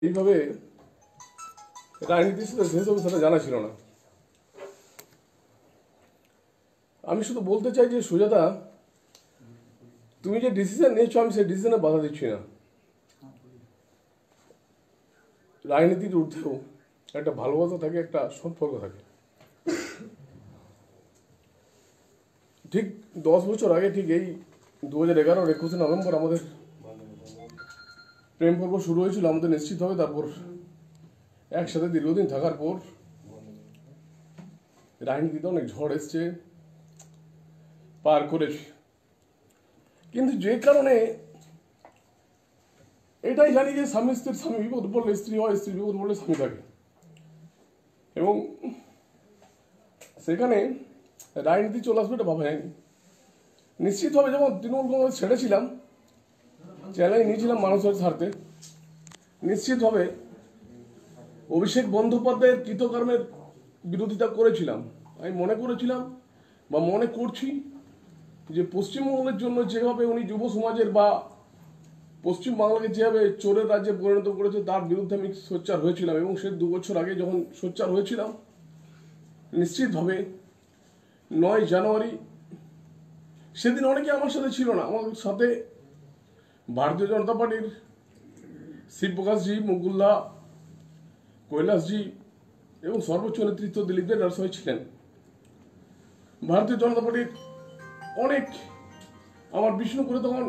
এইভাবে রাজনীতির সাথে সেসব সাথে জানা ছিল না। আমি শুধু বলতে চাই যে সুজাতা, তুমি যে ডিসিশন নিয়েছো আমি সেই ডিসিশনে বাধা দিচ্ছি না। রাজনীতির ঊর্ধ্বেও একটা ভালোবাসা থাকে, একটা সম্পর্ক থাকে। ঠিক 10 বছর আগে, ঠিক এই 2011 21 নভেম্বর আমাদের প্রেম পর্ব শুরু হয়েছিল আমাদের নিশ্চিতভাবে। তারপর একসাথে দীর্ঘদিন থাকার পর রাজনীতিতে অনেক ঝড় এসছে, পার করেছি। কিন্তু যে কারণে এটাই জানি যে স্বামী স্ত্রীর স্বামী বিপদ পড়লে স্ত্রী হয়, স্ত্রী বিপদ পড়লে স্বামী থাকে। এবং সেখানে রাজনীতি চলে আসবে এটা ভাবা যায়নি। নিশ্চিতভাবে যখন তৃণমূল কংগ্রেস ছেড়েছিলাম, চ্যালেঞ্জ নিয়েছিলাম মানুষের স্বার্থে, নিশ্চিতভাবে অভিষেক বন্দ্যোপাধ্যায়ের কৃতকর্মের বিরোধিতা করেছিলাম। আমি মনে করেছিলাম বা মনে করছি যে পশ্চিমবঙ্গের জন্য যেভাবে উনি যুব সমাজের বা পশ্চিমবাংলাকে যেভাবে চোরের রাজ্যে পরিণত করেছে তার বিরুদ্ধে আমি সোচ্চার হয়েছিলাম। এবং সে 2 বছর আগে যখন সোচ্চার হয়েছিলাম, নিশ্চিতভাবে 9 জানুয়ারি সেদিন অনেকে আমার সাথে ছিল না। আমার সাথে ভারতীয় জনতা পার্টির শিবপ্রকাশজি, মুকুলদা, কৈলাসজি এবং সর্বোচ্চ নেতৃত্ব দিলীপের রাজশাহী ছিলেন। ভারতীয় জনতা পার্টির অনেক, আমার বিষ্ণুপুরে তখন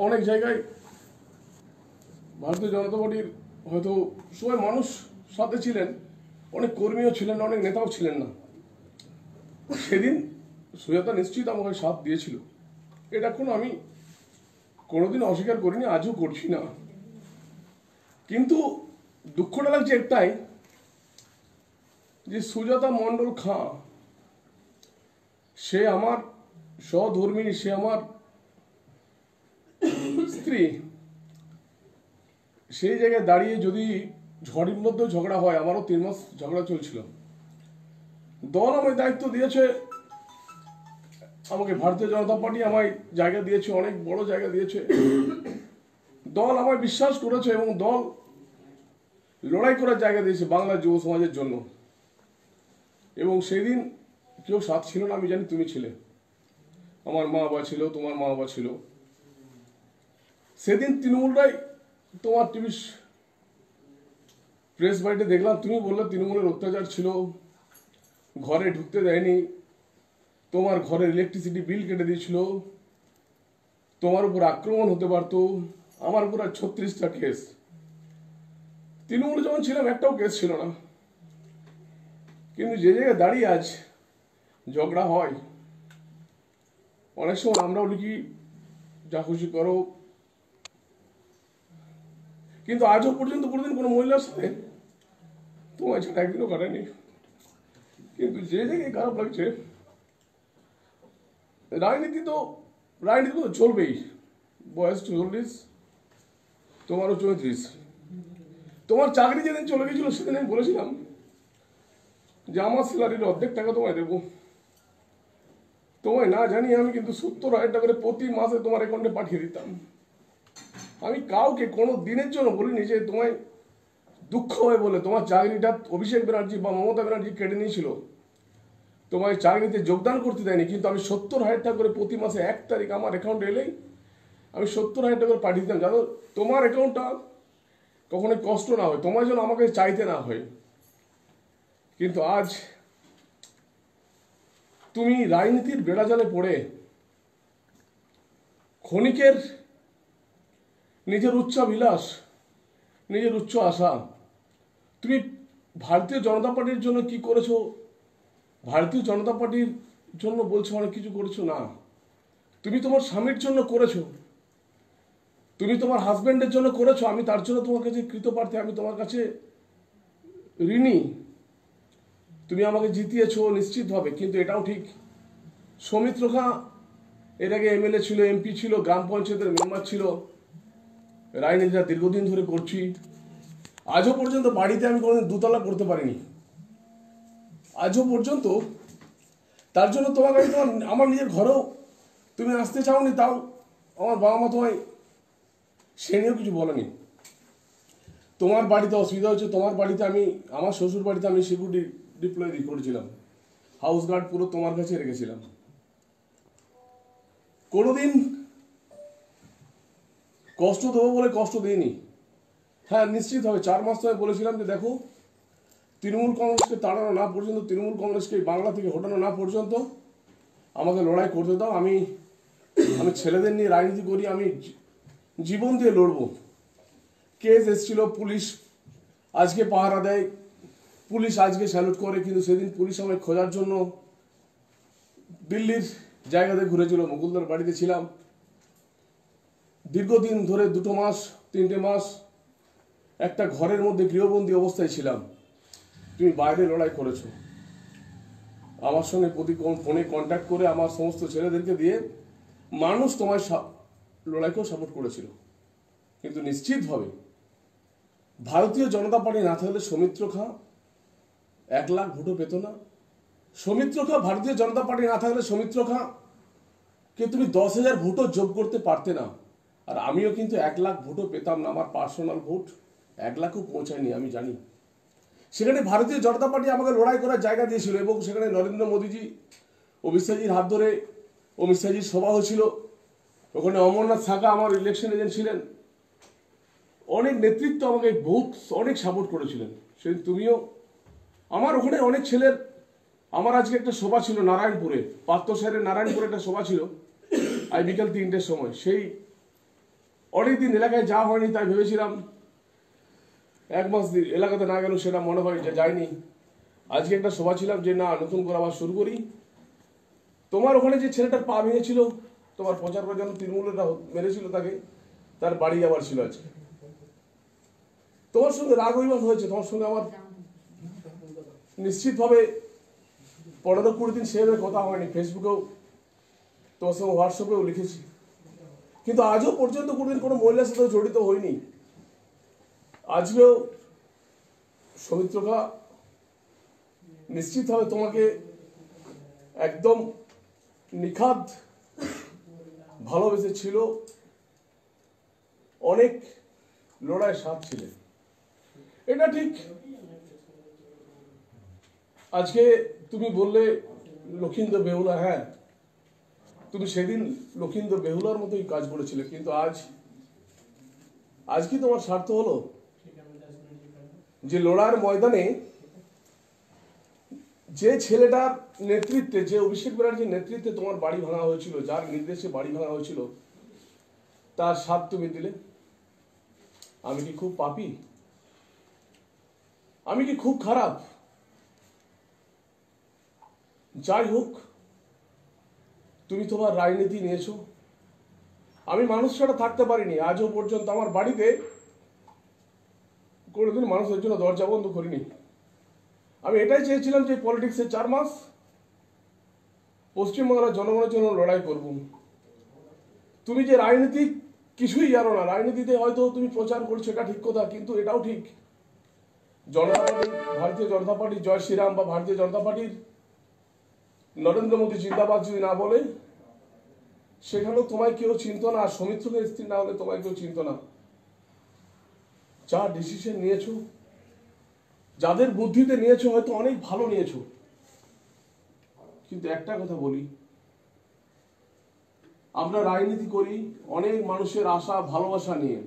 অনেক জায়গায় ভারতীয় জনতা পার্টির হয়তো সবাই মানুষ সাথে ছিলেন, অনেক কর্মীও ছিলেন না, অনেক নেতাও ছিলেন না। সেদিন সুজাতা নিশ্চিত আমাকে সাথ দিয়েছিল, এটা কোনো আমি কোনোদিন অস্বীকার করিনি, আজও করছি না। কিন্তু দুঃখটা লাগছে একটাই, যে সুজাতা মণ্ডল খাঁ সে আমার সহধর্মিনী, সে আমার স্ত্রী। সেই জায়গায় দাঁড়িয়ে যদি ঝড়ের মধ্যেও ঝগড়া হয়, আমারও 3 মাস ঝগড়া চলছিল। দল আমায় দায়িত্ব দিয়েছে, আমাকে ভারতীয় জনতা পার্টি আমায় জায়গা দিয়েছে, অনেক বড় জায়গা দিয়েছে। দল আমায় বিশ্বাস করেছে এবং দল লড়াই করার জায়গা দিয়েছে বাংলার যুব সমাজের জন্য। এবং সেদিন কেউ সাথ ছিল না, আমি জানি তুমি ছিলে, আমার মা বাবা ছিল, তোমার মা বাবা ছিল। সেদিন তৃণমূলরাই, তোমার টিভি প্রেস বাড়িতে দেখলাম তুমি বললে তৃণমূলের অত্যাচার ছিল, ঘরে ঢুকতে দেয়নি, তোমার ঘরের ইলেকট্রিসিটি বিল কেটে দিয়েছিল, তোমার উপর আক্রমণ হতে পারতো, আমার উপর 36টা কেস। তৃণমূল যখন ছিলাম একটাও কেস ছিল না। কিন্তু যে জায়গায় দাঁড়িয়ে আজ ঝগড়া হয়, অনেক সময় আমরাও লিখি যা খুশি করো, কিন্তু আজও পর্যন্ত কোনোদিন কোনো মহিলার সাথে তোমার ছাড়া একদিনও কাটেনি। কিন্তু যে জায়গায় খারাপ লাগছে, রাজনীতি তো চলবেই। বয়স 40, তোমারও 34। তোমার চাকরি যেদিন চলে গেছিল সেদিন আমি বলেছিলাম যে আমার স্যালারির অর্ধেক টাকা তোমায় দেবো। তোমায় না জানিয়ে আমি কিন্তু 70,000 টাকা করে প্রতি মাসে তোমার অ্যাকাউন্টে পাঠিয়ে দিতাম। আমি কাউকে কোনো দিনের জন্য বলিনি যে তোমায় দুঃখ হয় বলে তোমার চাকরিটা অভিষেক ব্যানার্জি বা মমতা ব্যানার্জি কেটে নিয়েছিল, তোমায় চাকরিতে যোগদান করতে দেয়নি। কিন্তু আমি 70,000 টাকা করে প্রতি মাসে 1 তারিখ আমার অ্যাকাউন্টে এলেই আমি 70,000 টাকা করে পাঠিয়ে দিতাম, জানো তোমার অ্যাকাউন্টটা কখনোই কষ্ট না হয়, তোমার জন্য আমাকে চাইতে না হয়। কিন্তু আজ তুমি রাজনীতির বেড়াজালে পড়ে ক্ষণিকের নিজের উচ্চাভিলাষ, নিজের উচ্চ আশা, তুমি ভারতীয় জনতা পার্টির জন্য কি করেছো, ভারতীয় জনতা পার্টির জন্য বলছো অনেক কিছু করেছো না, তুমি তোমার স্বামীর জন্য করেছো, তুমি তোমার হাজব্যান্ডের জন্য করেছো। আমি তার জন্য তোমার কাছে কৃতপ্রার্থী, আমি তোমার কাছে ঋণী। তুমি আমাকে জিতিয়েছো নিশ্চিতভাবে। কিন্তু এটাও ঠিক, সৌমিত্র খাঁ এর আগে এমএলএ ছিল, এমপি ছিল, গ্রাম পঞ্চায়েতের মেম্বার ছিল, রাজনীতিটা দীর্ঘদিন ধরে করছি। আজও পর্যন্ত বাড়িতে আমি কোনোদিন 2 তলা করতে পারিনি, আজও পর্যন্ত। তার জন্য তোমাকে আমি আমার নিজের ঘরেও তুমি আসতে চাওনি, তাও আমার বাবা মা তোমায় সে নিয়েও কিছু বলেনি। তোমার বাড়িতে অসুবিধা হচ্ছে, তোমার বাড়িতে আমি, আমার শ্বশুর বাড়িতে আমি সিকিউরিটি ডিপ্লয় করেছিলাম, হাউস গার্ড পুরো তোমার কাছে রেখেছিলাম। কোনোদিন কষ্ট দেবো বলে কষ্ট দিইনি। হ্যাঁ, নিশ্চিত হবে 4 মাস তো আমি বলেছিলাম যে দেখো, তৃণমূল কংগ্রেসকে তাড়ানো না পর্যন্ত, তৃণমূল কংগ্রেসকে বাংলা থেকে হটানো না পর্যন্ত আমাকে লড়াই করতে দাও। আমি ছেলেদের নিয়ে রাজনীতি করি, আমি জীবন দিয়ে লড়বো। কেস এসেছিল, পুলিশ আজকে পাহারা দেয়, পুলিশ আজকে স্যালুট করে, কিন্তু সেদিন পুলিশ আমায় খোঁজার জন্য দিল্লির জায়গাতে ঘুরেছিল, মুকুলদার বাড়িতে ছিলাম দীর্ঘদিন ধরে, 2 মাস 3টে মাস একটা ঘরের মধ্যে গৃহবন্দী অবস্থায় ছিলাম। তুমি বাইরে লড়াই করেছো, আমার সঙ্গে ফোনে কন্ট্যাক্ট করে আমার সমস্ত ছেলেদেরকে দিয়ে মানুষ তোমার লড়াইকেও সাপোর্ট করেছিল। কিন্তু নিশ্চিতভাবে ভারতীয় জনতা পার্টি না থাকলে সৌমিত্র খাঁ 1 লাখ ভোটও পেত না। সৌমিত্র খাঁ, ভারতীয় জনতা পার্টি না থাকলে সৌমিত্র খাঁ কে তুমি 10,000 ভোটও যোগ করতে পারতে না। আর আমিও কিন্তু 1 লাখ ভোটও পেতাম না, আমার পার্সোনাল ভোট 1 লাখও পৌঁছায়নি, আমি জানি। সেখানে ভারতীয় জনতা পার্টি আমাকে লড়াই করার জায়গা দিয়েছিল, এবং সেখানে নরেন্দ্র মোদীজি, অমিত শাহজির হাত ধরে অমিত শাহজির সভা হয়েছিল, ওখানে অমরনাথ সাকা আমার ইলেকশন এজেন্ট ছিলেন, অনেক নেতৃত্ব আমাকে অনেক সাপোর্ট করেছিলেন। সেদিন তুমিও, আমার ওখানে অনেক ছেলের, আমার আজকে একটা সভা ছিল নারায়ণপুরে, পার্থ সাহেবের নারায়ণপুরে একটা সভা ছিল আজ বিকাল 3টের সময়। সেই অনেকদিন এলাকায় যাওয়া হয়নি, তাই ভেবেছিলাম 1 মাস এলাকাতে না গেল, সেটা মনে হয় যে যায়নি। আজকে একটা সভা ছিলাম যে না, নতুন করে আবার শুরু করি। তোমার ওখানে যে ছেলেটার পা ভেঙেছিল, তোমার প্রচার করার জন্য তৃণমূলেরা মেরেছিল তাকে, তার বাড়ি যাওয়ার ছিল আজকে। তোমার সঙ্গে রাগ অভিমান হয়েছে, তোমার সঙ্গে আমার নিশ্চিতভাবে 15-20 দিন সেভাবে কথা হয়নি। ফেসবুকেও তোমার সঙ্গে হোয়াটসঅ্যাপেও লিখেছি, কিন্তু আজও পর্যন্ত কোনোদিন কোনো মহিলার সাথে জড়িত হয়নি। আজকেও সৌমিত্র খাঁ নিশ্চিতভাবে তোমাকে একদম নিখাদ ভালোবেসে ছিল, অনেক লড়াই সাথ ছিলেন, এটা ঠিক। আজকে তুমি বললে লক্ষিন্দর বেহুলা, হ্যাঁ তুমি সেদিন লক্ষিন্দর বেহুলার মতোই কাজ করেছিলে, কিন্তু আজ কি তোমার স্বার্থ হলো যে লড়ার ময়দানে যে ছেলেটার নেতৃত্বে, যে অভিষেক ব্যানার্জির নেতৃত্বে তোমার বাড়ি ভাঙা হয়েছিল, যার নির্দেশে বাড়ি ভাঙা হয়েছিল, তার স্বাদ তুমি দিলে? আমি কি খুব পাপী? আমি কি খুব খারাপ? যাই হোক, তুমি তোমার রাজনীতি নিয়েছো, আমি মানুষ ছাড়া থাকতে পারিনি আজও পর্যন্ত। আমার বাড়িতে কোনোদিন মানুষের জন্য দরজা বন্ধ করিনি। আমি এটাই চেয়েছিলাম যে পলিটিক্সে 4 মাস পশ্চিমবাংলার জনগণের জন্য লড়াই করব। তুমি যে রাজনীতি কিছুই জানো না, রাজনীতিতে হয়তো তুমি প্রচার করছো, এটা ঠিক কথা, কিন্তু এটাও ঠিক, জনতা পার্টি, ভারতীয় জনতা পার্টি জয় শ্রীরাম বা ভারতীয় জনতা পার্টির নরেন্দ্র মোদী জিন্দাবাদ যদি না বলে, সেখানেও তোমায় কেউ চিনত না। আর সৌমিত্রকে স্থির না হলে তোমায় কেউ চিনত না। যা ডিসিশন নিয়েছো, যাদের বুদ্ধিতে নিয়েছো, হয়তো অনেক ভালো নিয়েছো, কিন্তু একটা কথা বলি, আমরা রাজনীতি করি অনেক মানুষের আশা ভালোবাসা নিয়ে,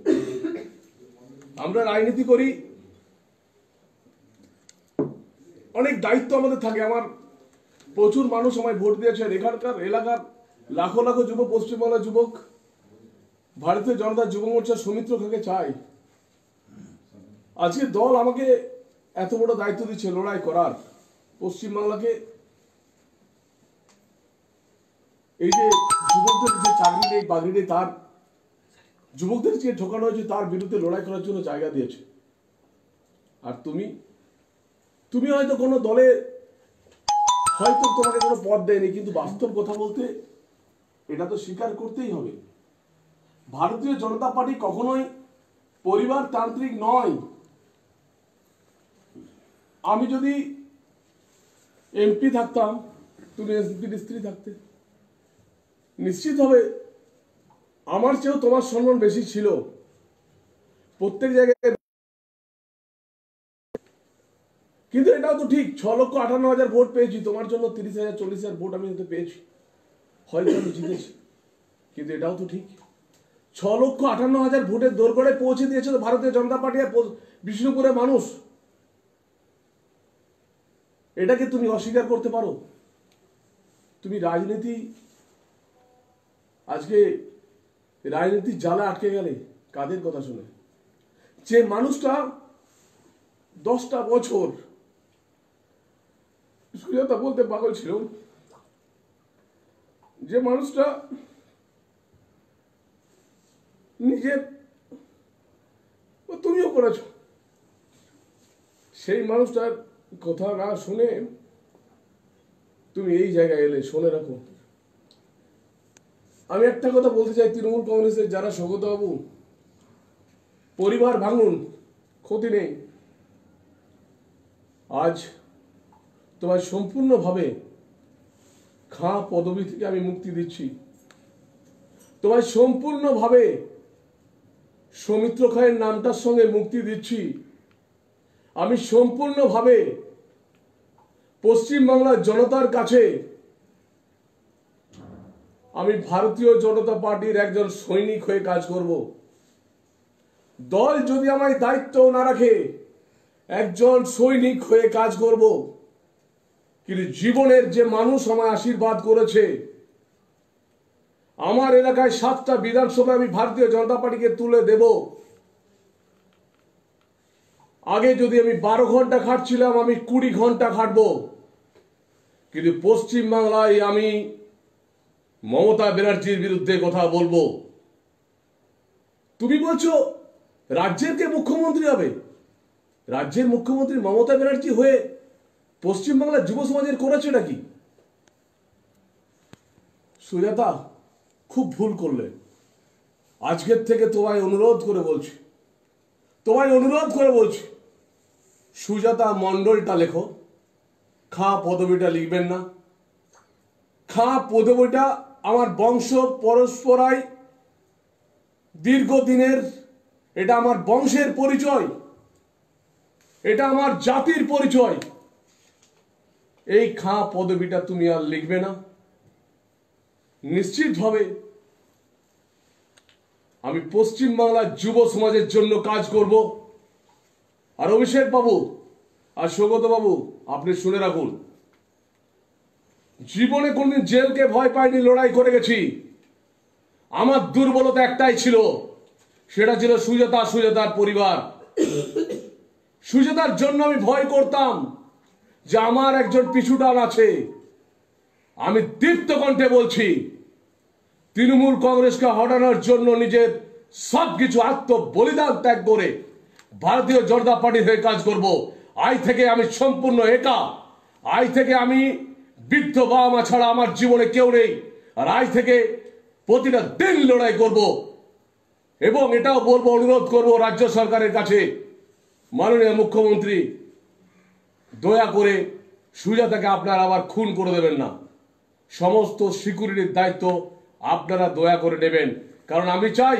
আমরা রাজনীতি করি, অনেক দায়িত্ব আমাদের থাকে। আমার প্রচুর মানুষ আমায় ভোট দিয়েছেন, এখানকার এলাকার লাখো লাখো যুবক, পশ্চিমবাংলার যুবক ভারতীয় জনতা যুব মোর্চা সৌমিত্র খাঁকে চাই। আজকে দল আমাকে এত বড় দায়িত্ব দিচ্ছে লড়াই করার, পশ্চিমবাংলাকে এই যে যুবকদের যে চাকরি নেই, বাকরি নেই, তার যুবকদের যে ঠকানো হয়েছে তার বিরুদ্ধে লড়াই করার জন্য জায়গা দিয়েছে। আর তুমি হয়তো কোনো দলে হয়তো তোমাকে কোনো পদ দেয়নি, কিন্তু বাস্তব কথা বলতে এটা তো স্বীকার করতেই হবে, ভারতীয় জনতা পার্টি কখনোই পরিবারতান্ত্রিক নয়। আমি যদি এমপি থাকতাম, তুমি এমপির স্ত্রী থাকতে, নিশ্চিতভাবে আমার চেয়েও তোমার সম্মান বেশি ছিল। প্রত্যেক জায়গায় কিন্তু এটাও তো ঠিক, 6,58,000 ভোট পেয়েছি, তোমার জন্য 30,000 40,000 ভোট আমি হয়তো পেয়েছি, হয়তো আমি জিতেছি, কিন্তু এটাও তো ঠিক। 6,58,000 ভোটের দোরগোড়ে পৌঁছে দিয়েছে তো ভারতীয় জনতা পার্টি আর বিষ্ণুপুরের মানুষ। এটাকে তুমি অস্বীকার করতে পারো? তুমি রাজনীতি, আজকে রাজনীতির জ্বালা আটকে গেলে কাদের কথা শুনে? যে মানুষটা 10টা বছর, সুজাতা বলতে পাগল ছিল, যে মানুষটা নিজের, তুমিও করেছ, সেই মানুষটার কথা না শুনে তুমি এই জায়গায় এলে। শুনে রাখো, আমি একটা কথা বলতে চাই, তৃণমূল কংগ্রেসের যারা, সৌগতবাবু, পরিবার ভাঙুন, ক্ষতি নেই। আজ তোমায় সম্পূর্ণভাবে খাঁ পদবি থেকে আমি মুক্তি দিচ্ছি। তোমায় সম্পূর্ণভাবে সৌমিত্র খায়ের নামটার সঙ্গে মুক্তি দিচ্ছি। আমি সম্পূর্ণভাবে পশ্চিমবাংলার জনতার কাছে আমি ভারতীয় জনতা পার্টির একজন সৈনিক হয়ে কাজ করব। দল যদি আমায় দায়িত্ব না রাখে, একজন সৈনিক হয়ে কাজ করব। কিন্তু জীবনের যে মানুষ আমায় আশীর্বাদ করেছে, আমার এলাকায় 7টা বিধানসভায় আমি ভারতীয় জনতা পার্টিকে তুলে দেব। আগে যদি আমি 12 ঘন্টা খাটছিলাম, আমি 20 ঘন্টা খাটবো। কিন্তু পশ্চিমবাংলায় আমি মমতা ব্যানার্জির বিরুদ্ধে কথা বলবো। তুমি বলছো রাজ্যের কে মুখ্যমন্ত্রী হবে? রাজ্যের মুখ্যমন্ত্রী মমতা ব্যানার্জি হয়ে পশ্চিমবাংলার যুব সমাজের করেছে নাকি? সুজাতা, খুব ভুল করলে। আজকের থেকে তোমায় অনুরোধ করে বলছি, সুজাতা মণ্ডলটা লেখো, খাঁ পদবিটা লিখবেন না। খাঁ পদবিটা আমার বংশ পরস্পরায় দীর্ঘদিনের, এটা আমার বংশের পরিচয়, এটা আমার জাতির পরিচয়। এই খাঁ পদবিটা তুমি আর লিখবে না। নিশ্চিতভাবে আমি পশ্চিমবাংলার যুব সমাজের জন্য কাজ করব। আর অভিষেক বাবু আর সৌগত বাবু, আপনি শুনে রাখুন, জীবনে কোনদিন জেলকে ভয় পাইনি, লড়াই করে গেছি। আমার দুর্বলতা একটাই ছিল, সেটা ছিল সুজাতার পরিবার। সুজাতার জন্য আমি ভয় করতাম যে আমার একজন পিছুটান আছে। আমি দীপ্ত কণ্ঠে বলছি, তৃণমূল কংগ্রেসকে হটানোর জন্য নিজের সবকিছু আত্মবলিদান ত্যাগ করে ভারতীয় জনতা পার্টির হয়ে কাজ করব। আজ থেকে আমি সম্পূর্ণ একা। আজ থেকে আমি বৃদ্ধ বাবা মা ছাড়া আমার জীবনে কেউ নেই। আর আজ থেকে প্রতিটা দিন লড়াই করব। এবং এটাও বলবো, অনুরোধ করব রাজ্য সরকারের কাছে, মাননীয় মুখ্যমন্ত্রী, দয়া করে সুজাতাকে আপনারা আবার খুন করে দেবেন না। সমস্ত সিকিউরিটির দায়িত্ব আপনারা দয়া করে নেবেন। কারণ আমি চাই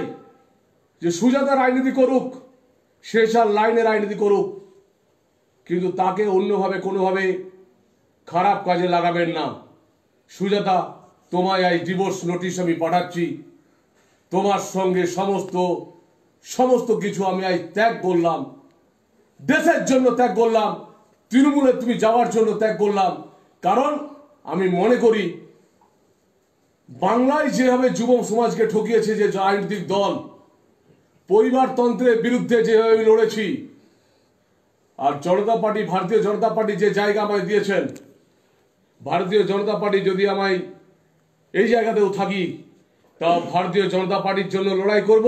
যে সুজাতা রাজনীতি করুক, শেষ আর লাইনে রাজনীতি করুক, কিন্তু তাকে অন্যভাবে কোনোভাবে খারাপ কাজে লাগাবেন না। সুজাতা, তোমায় এই ডিভোর্স নোটিশ আমি পাঠাচ্ছি। তোমার সঙ্গে সমস্ত কিছু আমি আজ ত্যাগ করলাম। দেশের জন্য ত্যাগ করলাম, তৃণমূলে তুমি যাওয়ার জন্য ত্যাগ করলাম। কারণ আমি মনে করি বাংলায় যেভাবে যুব সমাজকে ঠকিয়েছে যে রাজনৈতিক দল, পরিবারতন্ত্রের বিরুদ্ধে যেভাবে লড়েছি, আর জনতা পার্টি, ভারতীয় জনতা পার্টি যে জায়গা আমায় দিয়েছেন, ভারতীয় জনতা পার্টি যদি আমায় এই জায়গাতেও থাকি, তা ভারতীয় জনতা পার্টির জন্য লড়াই করব।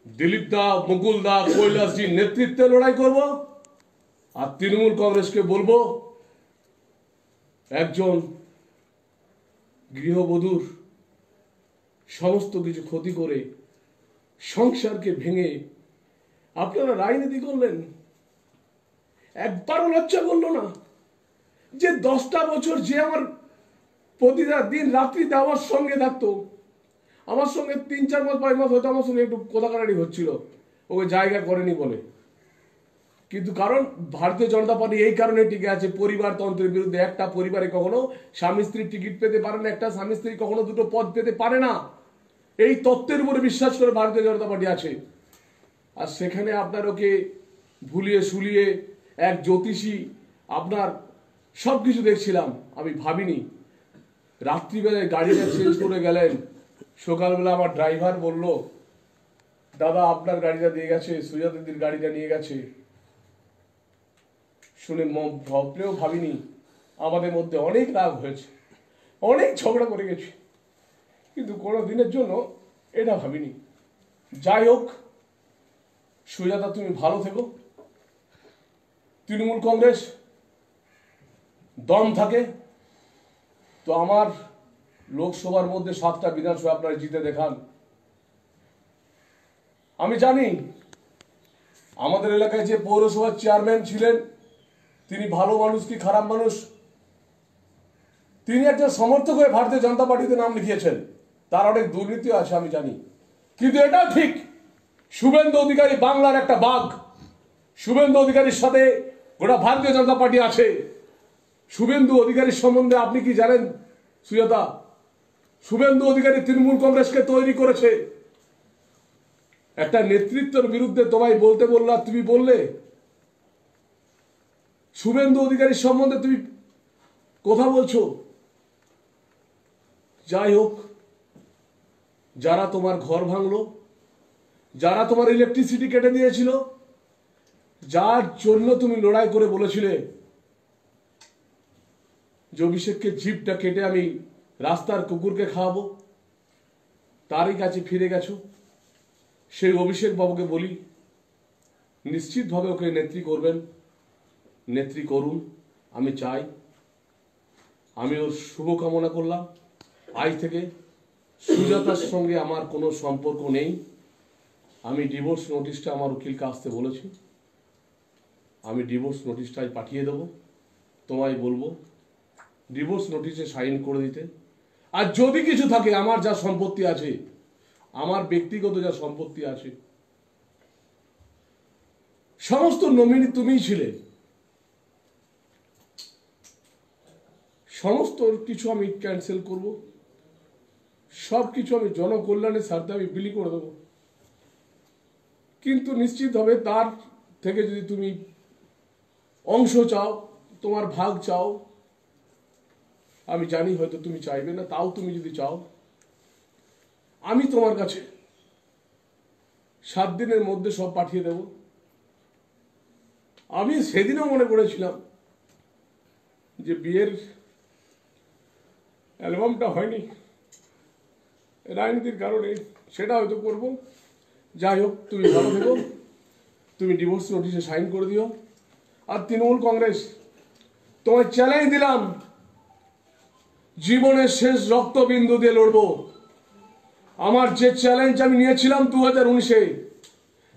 দিলীপ দা, মুকুল দা, কৈলাসজির নেতৃত্বে লড়াই করব। আর তৃণমূল কংগ্রেসকে বলবো, একজন গৃহবধূর সমস্ত কিছু ক্ষতি করে, সংসারকে ভেঙে আপনারা রাজনীতি করলেন। একবারও লজ্জা করলো না যে 10টা বছর যে আমার প্রতিটা দিন রাত্রিতে আমার সঙ্গে থাকতো, আমার সঙ্গে 3-4 মাস 5 মাস হয়তো আমার সঙ্গে একটু কথা কাটারি হচ্ছিল, ওকে জায়গা করেনি বলে। কিন্তু কারণ ভারতীয় জনতা পার্টি এই কারণে টিকে আছে, পরিবারতন্ত্রের বিরুদ্ধে। একটা পরিবারে কখনো স্বামী স্ত্রীর টিকিট পেতে পারে না, একটা স্বামী স্ত্রী কখনো দুটো পদ পেতে পারে না। এই তত্ত্বের উপরে বিশ্বাস করে ভারতীয় জনতা পার্টি আছে। আর সেখানে আপনার ওকে ভুলিয়ে শুলিয়ে এক জ্যোতিষী আপনার সবকিছু দেখছিলাম। আমি ভাবিনি রাত্রিবেলায় গাড়িটা চেঞ্জ করে গেলেন। সকালবেলা আমার ড্রাইভার বলল, দাদা আপনার গাড়িটা দিয়ে গেছে, সুজাতা দিদির গাড়িটা নিয়ে গেছে। শুনে ভাবলেও ভাবিনি আমাদের মধ্যে অনেক রাগ হয়েছে, অনেক ঝগড়া করে গেছি, কিন্তু কোনো দিনের জন্য এটা ভাবিনি। যাই হোক সুজাতা, তুমি ভালো থেকো। তৃণমূল কংগ্রেস দম থাকে তো আমার লোকসভার মধ্যে 7টা বিধানসভা আপনারা জিতে দেখান। আমি জানি আমাদের এলাকায় যে পৌরসভার চেয়ারম্যান ছিলেন তিনি ভালো মানুষ কি খারাপ মানুষ, তিনি একজন সমর্থক হয়ে ভারতীয় জনতা পার্টিতে নাম লিখিয়েছেন। তার অনেক দুর্নীতি আছে আমি জানি, কিন্তু এটাও ঠিক শুভেন্দু অধিকারী বাংলার একটা বাঘ। শুভেন্দু অধিকারীর সাথে গোটা ভারতীয় জনতা পার্টি আছে। শুভেন্দু অধিকারীর সম্বন্ধে আপনি কি জানেন সুজাতা? শুভেন্দু অধিকারী তৃণমূল কংগ্রেসকে তৈরি করেছে। একটা নেতৃত্বের বিরুদ্ধে তোমায় বলতে বললাম, তুমি বললে শুভেন্দু অধিকারীর সম্বন্ধে তুমি কথা বলছো। যাই হোক, যারা তোমার ঘর ভাঙলো, যারা তোমার ইলেকট্রিসিটি কেটে দিয়েছিল, যার জন্য তুমি লড়াই করে বলেছিলে যে অভিষেককে জিভটা কেটে আমি রাস্তার কুকুরকে খাওয়াবো, তারই কাছে ফিরে গেছো। সেই অভিষেক বাবুকে বলি নিশ্চিতভাবে ওকে নেত্রী করবেন, নেত্রী করুন। আমি চাই, আমি ওর শুভকামনা করলাম। আজ থেকে সুজাতার সঙ্গে আমার কোনো সম্পর্ক নেই। আমি ডিভোর্স নোটিশটা আমার উকিলকে আসতে বলেছি, আমি ডিভোর্স নোটিশটাই পাঠিয়ে দেবো। তোমায় বলবো ডিভোর্স নোটিশে সাইন করে দিতে। আর যদি কিছু থাকে, আমার যা সম্পত্তি আছে, আমার ব্যক্তিগত যা সম্পত্তি আছে, সমস্ত নমিনি তুমিই ছিলে, সমস্ত কিছু আমি ক্যান্সেল করব। সব কিছু আমি জনকল্যাণের স্বার্থে আমি বিলি করে দেবো। কিন্তু নিশ্চিত হবে তার থেকে যদি তুমি অংশ চাও, তোমার ভাগ চাও, আমি জানি হয়তো তুমি চাইবে না, তাও তুমি যদি চাও, আমি তোমার কাছে 7 দিনের মধ্যে সব পাঠিয়ে দেব। আমি সেদিনও মনে করেছিলাম যে বিয়ের অ্যালবামটা হয়নি রাজনীতির কারণে, সেটা হয়তো করব। যাই হোক, তুমি ভালো থেকো, তুমি ডিভোর্স নোটিশে সাইন করে দিও। আর তৃণমূল কংগ্রেস, তোমায় চ্যালেঞ্জ দিলাম, জীবনের শেষ রক্তবিন্দু দিয়ে লড়বো। আমার যে চ্যালেঞ্জ আমি নিয়েছিলাম 2019-এ,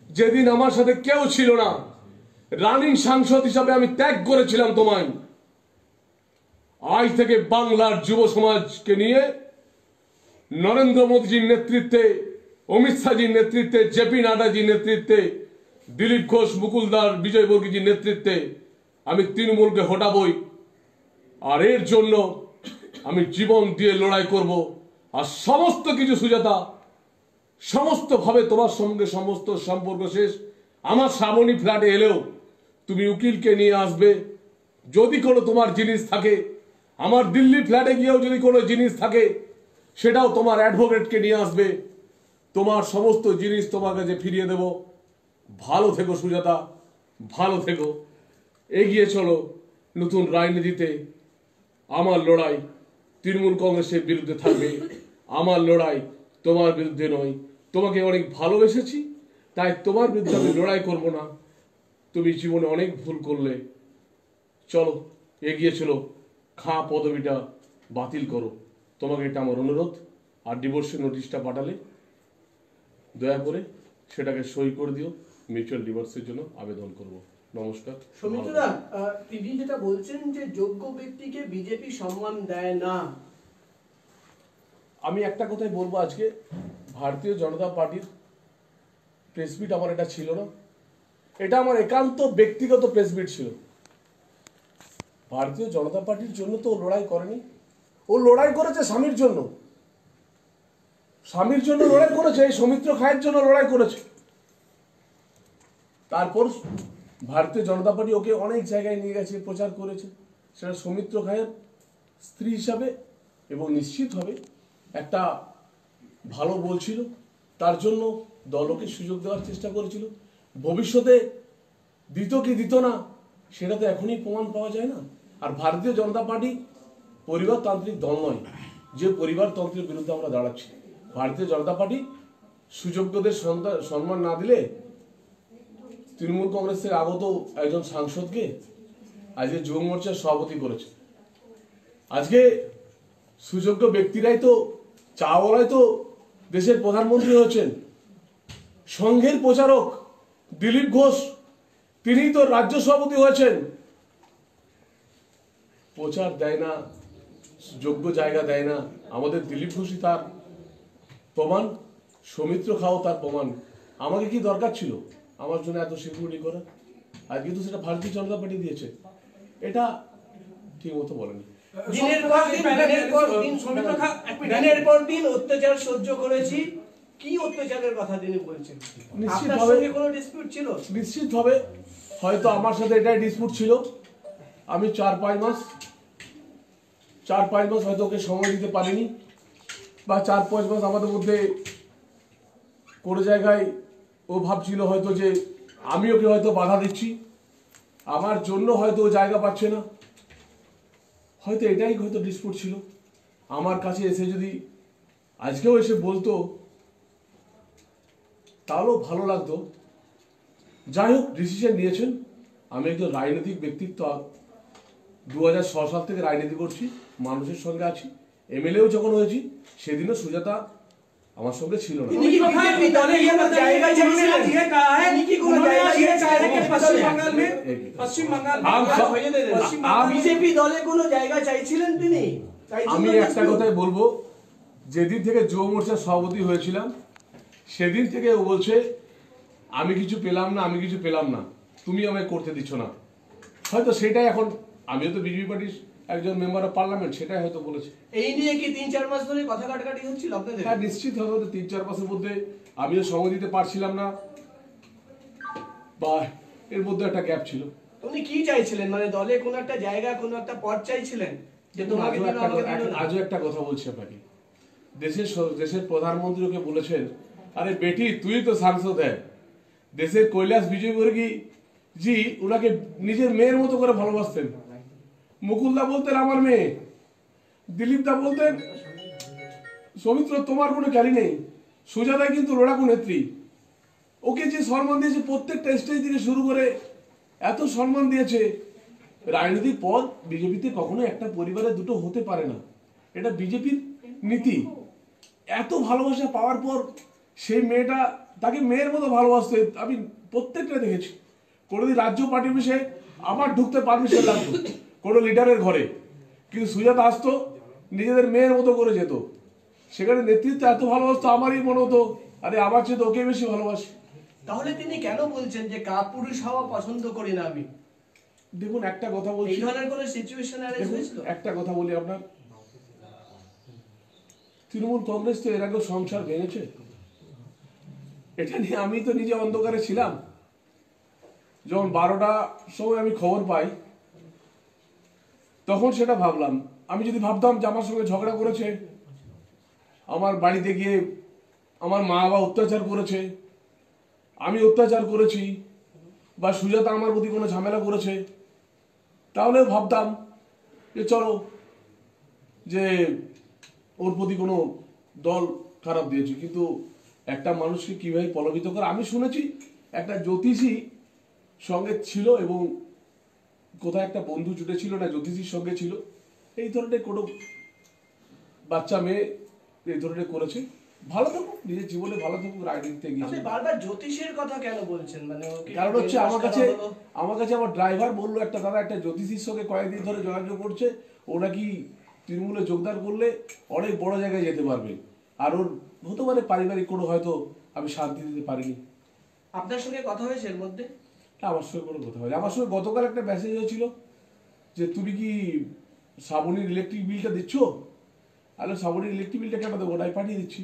যেদিন আমার সাথে কেউ ছিল না, রানিং সাংসদ হিসাবে আমি ত্যাগ করেছিলাম তোমায়। আজ থেকে বাংলার যুব সমাজকে নিয়ে নরেন্দ্র মোদীজির নেতৃত্বে, অমিত শাহজির নেতৃত্বে, জেপি নাড্ডাজির নেতৃত্বে, দিলীপ ঘোষ, মুকুলদার, বিজয় বর্গীজির নেতৃত্বে আমি তৃণমূলকে হটাবই। আর এর জন্য আমি জীবন দিয়ে লড়াই করব। আর সমস্ত কিছু সুজাতা, সমস্ত ভাবে তোমার সঙ্গে সমস্ত সম্পর্ক শেষ। আমার শ্রাবণী ফ্ল্যাটে এলেও তুমি উকিলকে নিয়ে আসবে। যদি কোনো তোমার জিনিস থাকে, আমার দিল্লি ফ্ল্যাটে গিয়েও যদি কোনো জিনিস থাকে, সেটাও তোমার অ্যাডভোকেটকে নিয়ে আসবে। তোমার সমস্ত জিনিস তোমার কাছে ফিরিয়ে দেব। ভালো থেকো সুজাতা, ভালো থেকো, এগিয়ে চলো নতুন রাজনীতিতে। আমার লড়াই তৃণমূল কংগ্রেসের বিরুদ্ধে থাকবে, আমার লড়াই তোমার বিরুদ্ধে নয়। তোমাকে অনেক ভালোবেসেছি, তাই তোমার বিরুদ্ধে আমি লড়াই করব না। তুমি জীবনে অনেক ভুল করলে, চলো এগিয়ে চলো, পদবিটা বাতিল করো। তোমাকে এটা আমার অনুরোধ। আর ডিভোর্সের নোটিশটা পাঠালে দয়া করে সেটাকে সই করে দিও, মিউচুয়াল ডিভোর্সের জন্য আবেদন করব। নমস্কার। সৌমিত্রদা, তিনি যেটা বলছেন যে যোগ্য ব্যক্তিকে বিজেপি সম্মান দেয় না। আমি একটা কথাই বলবো, আজকে ভারতীয় জনতা পার্টির প্রেস মিট আমার এটা ছিল না। এটা আমার একান্ত ব্যক্তিগত প্রেস মিট ছিল। ভারতীয় জনতা পার্টির জন্য তো ও লড়াই করেনি, ও লড়াই করেছে স্বামীর জন্য। স্বামীর জন্য লড়াই করেছে, এই সৌমিত্র খায়ের জন্য লড়াই করেছে। তারপর ভারতীয় জনতা পার্টি ওকে অনেক জায়গায় নিয়ে গেছে, প্রচার করেছে, সেটা সৌমিত্র খায়ের স্ত্রী হিসাবে, এবং নিশ্চিতভাবে একটা ভালো বলছিল, তার জন্য দল ওকে সুযোগ দেওয়ার চেষ্টা করেছিল। ভবিষ্যতে দিত কি দিত না সেটা তো এখনই প্রমাণ পাওয়া যায় না। আর ভারতীয় জনতা পার্টি পরিবারতান্ত্রিক দল নয় যে পরিবারতন্ত্রের বিরুদ্ধে আমরা দাঁড়াচ্ছি। ভারতীয় জনতা পার্টি সুযোগ্যদের সম্মান না দিলে তৃণমূল কংগ্রেস থেকে আগত একজন সাংসদকে আজকে যুব মোর্চার সভাপতি করেছে। আজকে সুযোগ্য ব্যক্তিরাই তো, চাওয়ালাই তো দেশের প্রধানমন্ত্রী হয়েছেন। সংঘের প্রচারক দিলীপ ঘোষ, তিনি তো রাজ্য সভাপতি হয়েছেন। প্রচার দেয় না, যোগ্য জায়গা দেয় না। আমাদের দিলীপ ঘোষই তার প্রমাণ, সৌমিত্র খাও তার প্রমাণ। আমাকে কি দরকার ছিল আমার জন্য এত সিকিউরিটি করা? আজকে তো সেটা ভারতীয় জনতা পার্টি দিয়েছে। এটা ঠিক মতো বলেনি। দিনের পর দিন অত্যাচার সহ্য করেছি, কি অত্যাচারের কথা তিনি বলছেন? নিশ্চিতভাবে কোনো ডিসপিউট ছিল? নিশ্চিতভাবে হয়তো আমার সাথে এটাই ডিসপিউট ছিল। আমি 4-5 মাস হয়তো ওকে সময় দিতে পারিনি, বা 4-5 মাস আমাদের মধ্যে কোনো জায়গায় ও ভাবছিল হয়তো যে আমি ওকে হয়তো বাধা দিচ্ছি, আমার জন্য হয়তো ও জায়গা পাচ্ছে না, হয়তো এটাই হয়তো ডিসপিউট ছিল। আমার কাছে এসে যদি আজকেও এসে বলতো তাহলেও ভালো লাগতো। যাই হোক, ডিসিশন নিয়েছেন। আমি একজন রাজনৈতিক ব্যক্তিত্ব, 2006 সাল থেকে রাজনীতি করছি, মানুষের সঙ্গে আছি। এমএলএও যখন হয়েছি সেদিনও সুজাতা আমার সঙ্গে ছিল না। বিজেপি দলে কোনো জায়গা চাইছিলেন তিনি? আমি একটা কথাই বলবো, যেদিন থেকে যুব মোর্চার সভাপতি হয়েছিলাম সেদিন থেকে ও বলছে আমি কিছু পেলাম না, তুমি আমায় করতে দিচ্ছ না। হয়তো সেটাই এখন, আমিও তো বিজেপি পার্টির একজন মেম্বার অফ পার্লামেন্ট, সেটাই হয়তো বলেছে। এই নিয়ে কি 3-4 মাস ধরে কথা কাটাকাটি হচ্ছিল আপনাদের? হ্যাঁ, নিশ্চিত হবে। 3-4 মাসের মধ্যে আমিও সময় দিতে পারছিলাম না, বা এর মধ্যে একটা গ্যাপ ছিল। উনি কি চাইছিলেন, মানে দলে কোনো একটা জায়গা, কোনো একটা পদ চাইছিলেন যে তোমাকে দিল, আমাকে দিল না? আজও একটা কথা বলছি আপনাকে, দেশের প্রধানমন্ত্রী ওকে বলেছেন, আরে বেটি তুই তো সাংসদ হ্যাঁ। দেশের কৈলাস বিজয়বর্গী জি ওনাকে নিজের মেয়ের মতো করে ভালোবাসতেন। মুকুলদা বলতেন আমার মেয়ে, দিলীপ দা বলতেন সৌমিত্র তোমার কোনো খ্যালি নেই। সুজাতা কিন্তু লড়াকু নেত্রী, ওকে যে সম্মান দিয়েছে প্রত্যেকটা স্টেজ থেকে শুরু করে এত সম্মান দিয়েছে। রাজনৈতিক পদ বিজেপিতে কখনো একটা পরিবারে দুটো হতে পারে না, এটা বিজেপির নীতি। এত ভালোবাসা পাওয়ার পর সেই মেয়েটা তাকে মেয়ের মতো ভালোবাসতে আমি প্রত্যেকটা দেখেছি। কোনোদিন রাজ্য পার্টি অফিসে আমার ঢুকতে পারমিশন লাগতো কোনো লিডারের ঘরে, কিন্তু সুজাতা আসতো নিজেদের মেয়ের মতো করে যেত। সেখানে নেতৃত্ব এত ভালোবাসতো, আমারই মনে হতো আরে আমার চেয়ে তো ওকে বেশি ভালোবাসি। তাহলে তিনি কেন বলছেন যে কাপুরুষ হওয়া পছন্দ করি না আমি? দেখুন একটা কথা বলছি, এই ধরনের কোনো সিচুয়েশন অ্যারেঞ্জ হয়েছিল? একটা কথা বলি আপনার, তৃণমূল কংগ্রেস তো এর আগে সংসার ভেঙেছে, এটা নিয়ে আমি তো নিজে অন্ধকারে ছিলাম। যখন 12টার সময় আমি খবর পাই তখন সেটা ভাবলাম। আমি যদি ভাবতাম যে আমার সঙ্গে ঝগড়া করেছে, আমার বাড়িতে গিয়ে আমার মা বাবা অত্যাচার করেছে, আমি অত্যাচার করেছি, বা সুজাতা আমার প্রতি কোনো ঝামেলা করেছে, তাহলে ভাবতাম যে চলো যে ওর প্রতি কোনো দল খারাপ দিয়েছে। কিন্তু একটা মানুষকে কিভাবে প্রলোভিত করে, আমি শুনেছি একটা জ্যোতিষী সঙ্গে ছিল এবং কোথায় একটা বন্ধু জুটেছিল না জ্যোতিষীর সঙ্গে ছিল, এই ধরনের কোনো বাচ্চা মেয়ে এই ধরনের করেছে। ভালো থাকুক, নিজের জীবনে ভালো থাকুক, রাজনীতিতে গিয়েছে। আপনি বারবার জ্যোতিষের কথা কেন বলছেন? মানে কারণ হচ্ছে আমার কাছে আমার ড্রাইভার বললো একটা দাদা একটা জ্যোতিষীর সঙ্গে কয়েকদিন ধরে যোগাযোগ করছে, ও নাকি তৃণমূলে যোগদান করলে অনেক বড় জায়গায় যেতে পারবে, আর ওর হতে পারে পারিবারিক কোনো হয়তো আমি শান্তি দিতে পারিনি। আপনার সঙ্গে কথা হয়েছে এর মধ্যে? আমার সঙ্গে কোনো কথা হয়নি। আমার সঙ্গে গতকাল একটা মেসেজ হয়েছিল যে তুমি কি শ্রাবণীর ইলেকট্রিক বিলটা দিচ্ছ? হ্যালো, শ্রাবণীর ইলেকট্রিক বিলটা কেন দেবো, ওটাই পাঠিয়ে দিচ্ছি।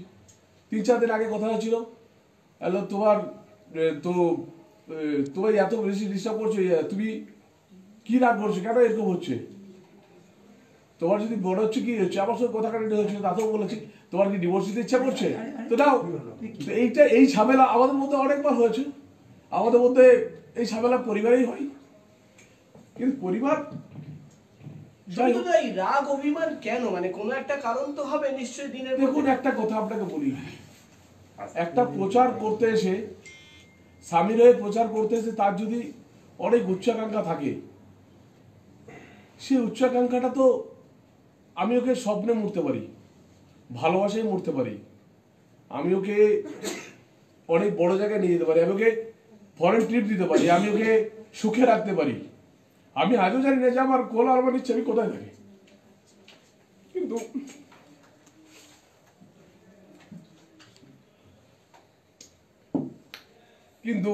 3-4 দিন আগে কথা হয়েছিল, হ্যালো তোমার তোমার এত বেশি ডিস্টার্ব করছো, তুমি কি রাগ করছো, কেন এরকম হচ্ছে, তোমার যদি বড় হচ্ছে কি হচ্ছে? আমার সঙ্গে কথা কাটাতে হয়েছিল, তাতেও বলেছি তোমার কি ডিভোর্স দিতে ইচ্ছা করছে, তো নাও। এই ঝামেলা আমাদের মধ্যে অনেকবার হয়েছে, আমাদের মধ্যে এই ঝামেলা পরিবারেই হয়, কিন্তু পরিবার শুধু এই রাগ অভিমান কেন, মানে কোনো একটা কারণ তো হবে নিশ্চয়ই দিনের দেখুন, মধ্যে। একটা কথা আপনাকে বলি, একটা প্রচার করতে এসে, স্বামীর হয়ে প্রচার করতে এসে তার যদি অনেক উচ্চাকাঙ্ক্ষা থাকে, সেই উচ্চাকাঙ্ক্ষাটা তো আমি ওকে স্বপ্নে মরতে পারি, ভালোবাসায় মরতে পারি, আমি ওকে অনেক বড় জায়গায় নিয়ে যেতে পারি, আমি ওকে ফরেন ট্রিপ দিতে পারি, আমি ওকে সুখে রাখতে পারি। আমি আজও জানি না যে আমার কোল আর আমার ইচ্ছে আমি কোথায় থাকি, কিন্তু কিন্তু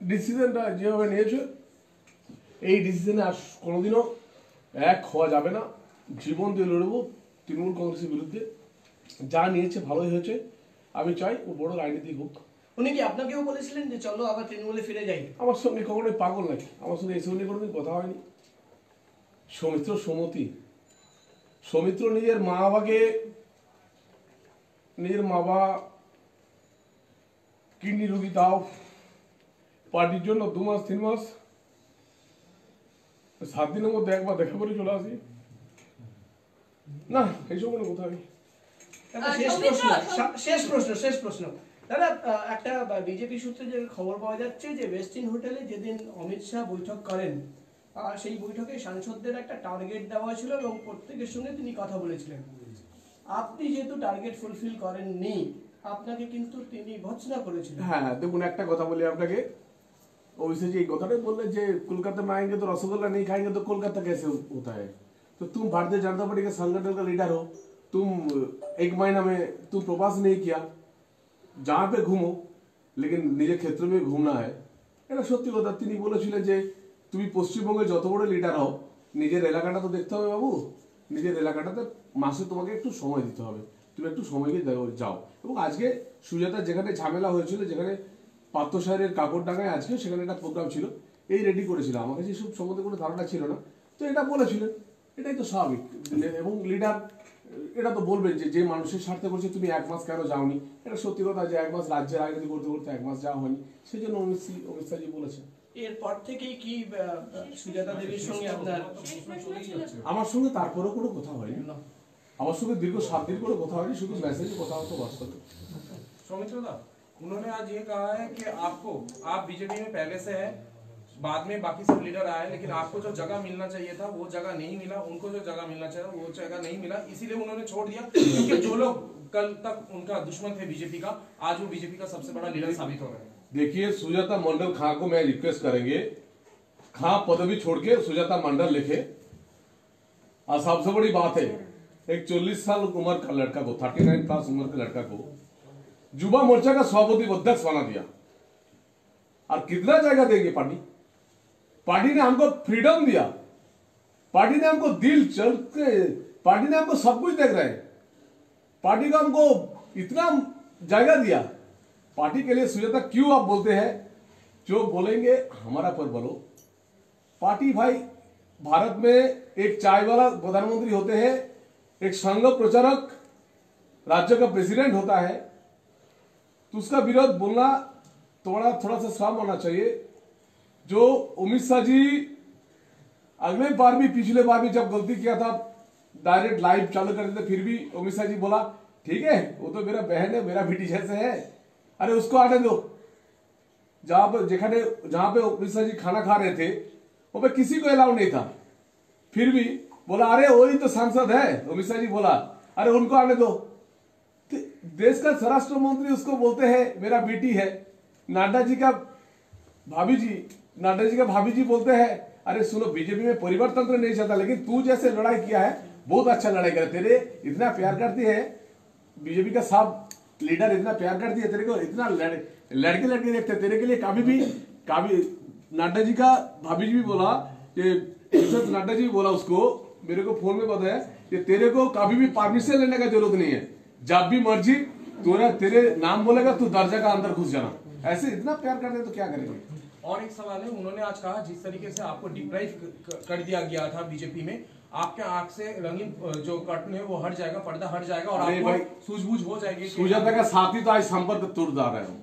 ডিসিশনটা যেভাবে নিয়েছে, এই ডিসিশনে আর কোনোদিনও এক হওয়া যাবে না। জীবন দিয়ে লড়বো তৃণমূল কংগ্রেসের বিরুদ্ধে। যা নিয়েছে ভালোই হয়েছে, আমি চাই ও বড় রাজনীতিক হোক। উনি কি আপনাকেও বলেছিলেন যে চলো আবার তৃণমূলে ফিরে যাই? আমার সঙ্গে কখনোই পাগল নাকি, আমার সঙ্গে এসব নিয়ে কোনোদিন কথা হয়নি। সৌমিত্র সমতি, সৌমিত্র নিজের মা বাবা কিডনি রোগী, তাও পার্টির জন্য 2 মাস 3 মাস 7 দিনের মধ্যে একবার দেখা করে চলে আসি না, এইসব কোনো কথা নেই। দাদা, শেষ প্রশ্ন দাদা, একটা বিজেপি সূত্রে যে খবর পাওয়া যাচ্ছে যে ওয়েস্টিন হোটেলে যেদিন অমিত শাহ বৈঠক করেন, সেই বৈঠকে সাংসদদের একটা টার্গেট দেওয়া ছিল এবং প্রত্যেকের সঙ্গে তিনি কথা বলেছিলেন। আপনি যেহেতু টার্গেট ফুলফিল করেননি, আপনাকে কিন্তু তিনি ভৎসনা করেছিলেন। হ্যাঁ, দেখুন একটা কথা বলি আপনাকে, অভিষেক এই কথাটাই বললে যে কলকাতা में आएंगे तो रसगुल्ला नहीं खाएंगे तो कोलकाता कैसे होता है। तो तुम भारतीय जनता पार्टी के संगठन का लीडर हो, तुम 1 महीना में तुम प्रवास नहीं किया, जहाँ पे घूमो लेकिन নিজের ক্ষেত্র में घूमना है। এটা সত্যি কথা, তিনি বলেছিলেন যে তুমি পশ্চিমবঙ্গে যত বড় লিডার হও, নিজের এলাকাটা তো দেখতে হবে বাবু, নিজের এলাকাটাতে মাসে তোমাকে একটু সময় দিতে হবে, তুমি একটু সময় দিয়ে যাও। এবং আজকে সুজাতা যেখানে ঝামেলা হয়েছিল, যেখানে পাত্রসাহের কাকড়ডাঙ্গায়, আজকে সেখানে একটা প্রোগ্রাম ছিল, এই রেডি করেছিল, আমার কাছে সব সম্বন্ধে কোনো ধারণা ছিল না, তো এটা বলেছিলেন, এটাই তো স্বাভাবিক। এবং লিডার এটা তো বলবেন যে মানুষের স্বার্থে করছে তুমি 1 মাস কেন যাওনি। এটা সত্যি কথা যে 1 মাস রাজ্যে রাজনীতি করতে করতে 1 মাস যাওয়া হয়নি, সেই জন্য অমিত শাহজি বলেছেন। এরপর থেকেই কি সুজাতা দেবীর সঙ্গে আপনার? আমার সঙ্গে তারপরেও কোনো কথা হয়নি, আমার সঙ্গে দীর্ঘ 7 দিন কোনো কথা হয়নি, শুধু মেসেজে কথা হতো বাস্তবে। सौमित्र दा, उन्होंने आज ये कहा है कि आप बीजेपी में पहले से है, बाद में बाकी सब लीडर आए, लेकिन आपको जो जगह मिलना चाहिए था वो जगह नहीं मिला, उनको जो जगह मिलना चाहिए वो जगह नहीं मिला, इसीलिए उन्होंने छोड़ दिया, क्योंकि जो लोग कल तक उनका दुश्मन थे बीजेपी का, आज वो बीजेपी का सबसे बड़ा लीडर साबित हो रहे हैं। देखिए, सुजाता मंडल खां को मैं रिक्वेस्ट करेंगे, खां पदवी छोड़ के सुजाता मंडल लिखे। और सबसे बड़ी बात है, एक 40 साल उम्र का लड़का को, 39 प्लस उम्र के लड़का को युवा मोर्चा का सभापति अध्यक्ष बना दिया। और कितना जगह देंगे पार्टी ने हमको फ्रीडम दिया, पार्टी ने हमको दिल चल के, पार्टी ने हमको सब कुछ देख रहे हैं, पार्टी को हमको इतना जगह दिया। पार्टी के लिए सुजाता क्यों आप बोलते हैं, जो बोलेंगे हमारा पर बोलो। पार्टी भाई, भारत में एक चाय वाला प्रधानमंत्री होते हैं, एक संघ प्रचारक राज्य का प्रेसिडेंट होता है, तो उसका विरोध बोलना थोड़ा सा शर्म होना चाहिए। जो अमित शाह जी अगले बार भी, पिछले बार भी जब गलती किया था, डायरेक्ट लाइव चालू कर देते, फिर भी अमित शाह जी बोला ठीक है वो तो मेरा बहन है, मेरा बेटी जैसे है, अरे उसको आने दो। जहां पे अमित शाह जी खाना खा रहे थे, वहां पे किसी को अलाउ नहीं था, फिर भी बोला अरे वही तो सांसद है, अमित शाह जी बोला अरे उनको आने दो। देश का स्वराष्ट्र मंत्री उसको बोलते हैं मेरा बेटी है। नड्डा जी का भाभी जी बोलते हैं अरे सुनो, बीजेपी में परिवार तंत्र नहीं चलता, लेकिन तू जैसे लड़ाई किया है बहुत अच्छा लड़ाई कर, तेरे इतना प्यार करती है बीजेपी का सब लीडर, इतना प्यार करती है तेरे को, इतना लड़के देखते तेरे के लिए, कभी नड्डा जी का भाभी जी भी बोला कि नड्डा जी भी बोला उसको, मेरे को फोन में बताया कि तेरे को कभी भी परमिशन लेने का जरूरत नहीं है, जब भी मर्जी तेरे नाम बोलेगा तू दर्जा का अंदर घुस जाना। ऐसे इतना प्यार करते हैं तो क्या करेंगे। और एक सवाल है, उन्होंने आज कहा जिस तरीके से आपको डिप्राइव कर दिया गया था बीजेपी में, आपके आंख से रंगीन जो कर्टन है वो हट जाएगा, पर्दा हट जाएगा और अरे आपको भाई, सूझबूझ हो जाएगी। सुजाता का साथी तो आज संपर्क तोड़ जा रहे हो।